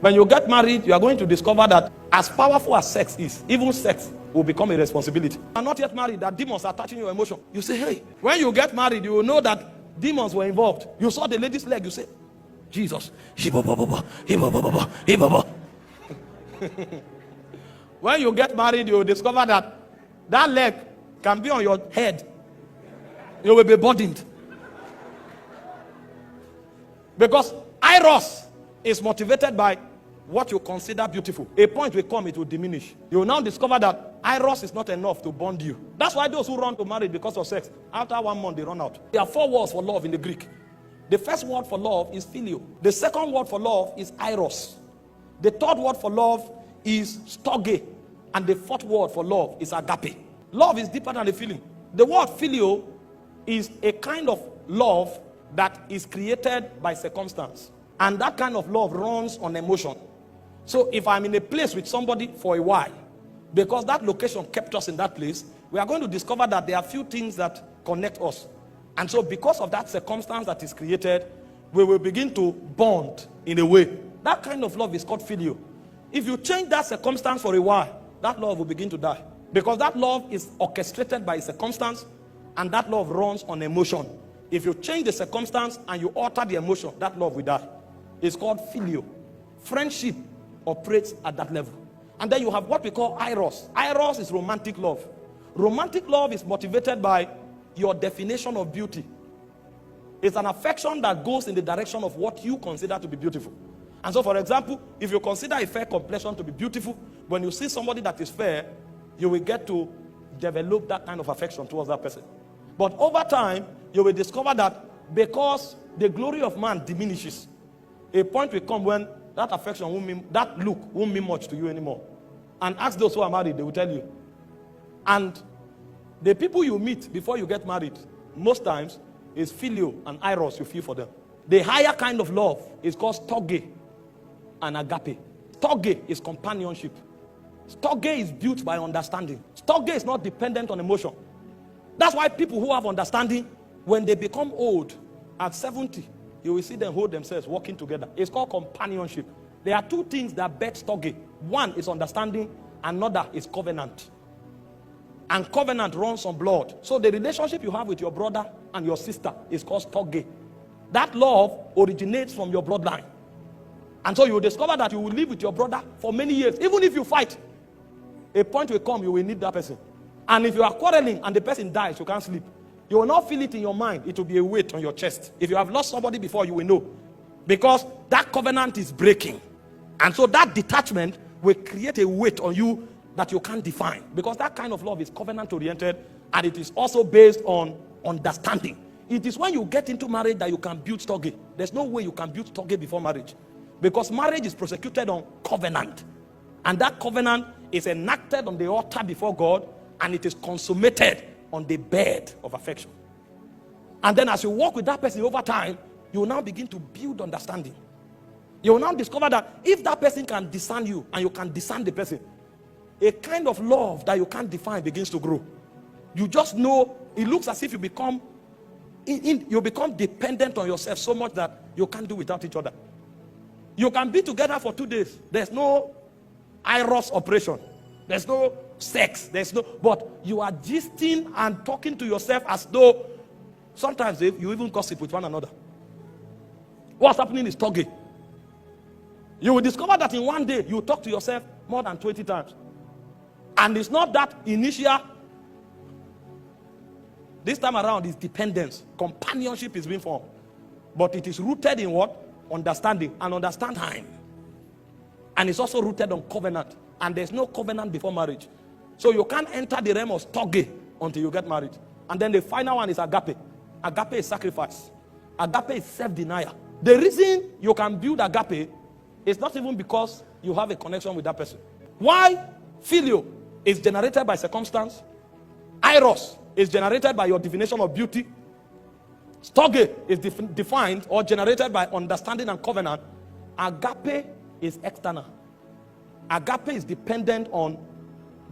When you get married, you are going to discover that as powerful as sex is, even sex will become a responsibility. You are not yet married, that demons are touching your emotion. You say, hey, when you get married, you will know that demons were involved. You saw the lady's leg, you say, Jesus. When you get married, you will discover that that leg can be on your head. You will be burdened. Because Eros is motivated by what you consider beautiful. A point will come, it will diminish. You will now discover that Eros is not enough to bond you. That's why those who run to marriage because of sex, after 1 month they run out. There are 4 words for love in the Greek. The first word for love is phileo. The second word for love is Eros. The third word for love is storge. And the fourth word for love is agape. Love is deeper than the feeling. The word phileo is a kind of love that is created by circumstance. And that kind of love runs on emotion. So if I'm in a place with somebody for a while, because that location kept us in that place, we are going to discover that there are few things that connect us. And so because of that circumstance that is created, we will begin to bond in a way. That kind of love is called phileo. If you change that circumstance for a while, that love will begin to die. Because that love is orchestrated by a circumstance, and that love runs on emotion. If you change the circumstance and you alter the emotion, that love will die. It's called phileo. Friendship operates at that level. And then you have what we call Eros. Eros is romantic love. Romantic love is motivated by your definition of beauty. It's an affection that goes in the direction of what you consider to be beautiful. And so, for example, if you consider a fair complexion to be beautiful, when you see somebody that is fair, you will get to develop that kind of affection towards that person. But over time, you will discover that because the glory of man diminishes, a point will come when that affection won't mean, that look won't mean much to you anymore. And ask those who are married, they will tell you. And the people you meet before you get married, most times, is phileo and Eros you feel for them. The higher kind of love is called storge and agape. Storge is companionship. Storge is built by understanding. Storge is not dependent on emotion. That's why people who have understanding, when they become old, at 70, you will see them hold themselves, working together. It's called companionship. There are 2 things that bet storge. One is understanding, another is covenant. And covenant runs on blood. So the relationship you have with your brother and your sister is called storge. That love originates from your bloodline. And so you will discover that you will live with your brother for many years. Even if you fight, a point will come, you will need that person. And if you are quarreling and the person dies, you can't sleep. You will not feel it in your mind. It will be a weight on your chest. If you have lost somebody before, you will know. Because that covenant is breaking. And so that detachment will create a weight on you that you can't define. Because that kind of love is covenant oriented, and it is also based on understanding. It is when you get into marriage that you can build storge. There's no way you can build storge before marriage. Because marriage is prosecuted on covenant. And that covenant is enacted on the altar before God, and it is consummated on the bed of affection. And then as you walk with that person over time, you will now begin to build understanding. You will now discover that if that person can discern you and you can discern the person, a kind of love that you can't define begins to grow. You just know, it looks as if you become dependent on yourself so much that you can't do without each other. You can be together for 2 days. There's no Eros operation. There's no sex. But you are gisting and talking to yourself as though sometimes you even gossip with one another. What's happening is storge. You will discover that in 1 day, you talk to yourself more than 20 times. And it's not that initial. This time around is dependence. Companionship is being formed. But it is rooted in what? Understanding. And understand time. And it's also rooted on covenant. And there's no covenant before marriage. So you can't enter the realm of storge until you get married. And then the final one is agape. Agape is sacrifice. Agape is self-denial. The reason you can build agape is not even because you have a connection with that person. Why? Phileo is generated by circumstance. Eros is generated by your definition of beauty. Storge is defined or generated by understanding and covenant. Agape is external. Agape is dependent on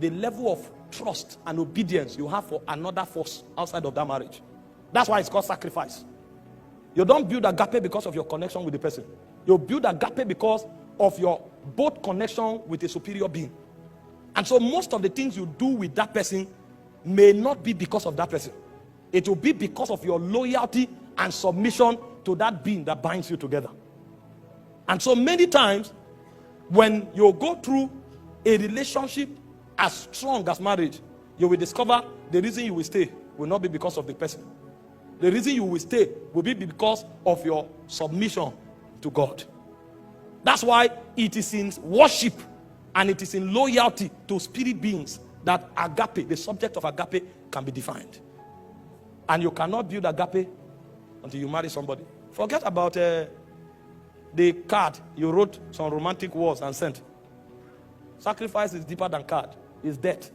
the level of trust and obedience you have for another force outside of that marriage. That's why it's called sacrifice. You don't build agape because of your connection with the person. You build agape because of your both connection with a superior being. And so most of the things you do with that person may not be because of that person. It will be because of your loyalty and submission to that being that binds you together. And so many times, when you go through a relationship as strong as marriage, you will discover the reason you will stay will not be because of the person. The reason you will stay will be because of your submission to God. That's why it is in worship and it is in loyalty to spirit beings that agape, the subject of agape, can be defined. And you cannot build agape until you marry somebody. Forget about the card you wrote some romantic words and sent. Sacrifice is deeper than card. It's death.